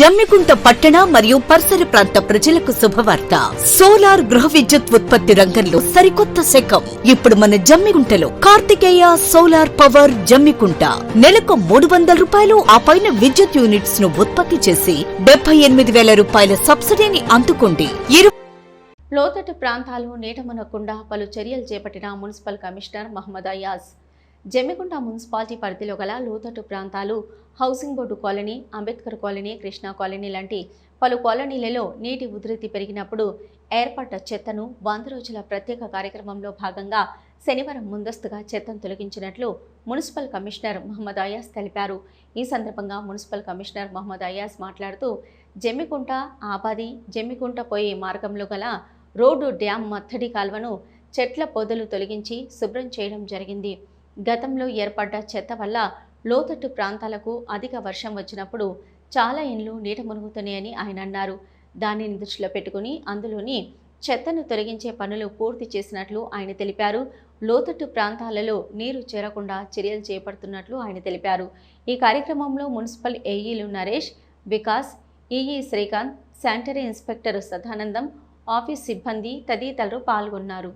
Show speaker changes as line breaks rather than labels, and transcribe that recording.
జమ్మికుంట పట్టణ మరియు పరిసర ప్రాంత ప్రజలకు శుభవార్త. సోలార్ గృహ విద్యుత్ ఉత్పత్తి రంగంలో సరికొత్త శకం. ఇప్పుడు మన జమ్మికుంటలో కార్తికేయ సోలార్ పవర్ జమ్మికుంట నెలకు 300 రూపాయలు ఆ పైన విద్యుత్ యూనిట్స్ ను ఉత్పత్తి చేసి 78,000 రూపాయల సబ్సిడీని అందుకోండి.
లోతట్టు ప్రాంతాలు నీట మునగకుండా పలు చర్యలు చేపట్టిన municipal commissioner Mohammed Ayaz. Jammikunta municipality పరిధిలో గల లోతట్టు ప్రాంతాలు, housing board colony, Ambedkar colony, Krishna colony లాంటి పలు కాలనీలలో నీటి ఉధృతి పెరిగినప్పుడు ఏర్పడ్డ చెత్తను 100 రోజుల ప్రత్యేక కార్యక్రమంలో భాగంగా శనివారం ముందస్తుగా చెత్తను తొలగించినట్లు మున్సిపల్ కమిషనర్ మహమ్మద్ అయాజ్ తెలిపారు. ఈ సందర్భంగా మున్సిపల్ కమిషనర్ మహమ్మద్ అయాజ్ మాట్లాడుతూ జమ్మికుంట ఆబాది జమ్మికుంట పోయే మార్గంలో గల రోడ్డు డ్యామ్ మత్తడి కాల్వను చెట్ల పొదలు తొలగించి శుభ్రం చేయడం జరిగింది. గతంలో ఏర్పడ్డ చెత్త వల్ల లోతట్టు ప్రాంతాలకు అధిక వర్షం వచ్చినప్పుడు చాలా ఇండ్లు నీట మునుగుతున్నాయని ఆయన అన్నారు. దానిని దృష్టిలో పెట్టుకుని అందులోని చెత్తను తొలగించే పనులు పూర్తి చేసినట్లు ఆయన తెలిపారు. లోతట్టు ప్రాంతాలలో నీరు చేరకుండా చర్యలు చేపడుతున్నట్లు ఆయన తెలిపారు. ఈ కార్యక్రమంలో మున్సిపల్ ఏఈలు Naresh, Vikas, EE Srikanth, sanitary inspector Sadanandam, office సిబ్బంది తదితరులు పాల్గొన్నారు.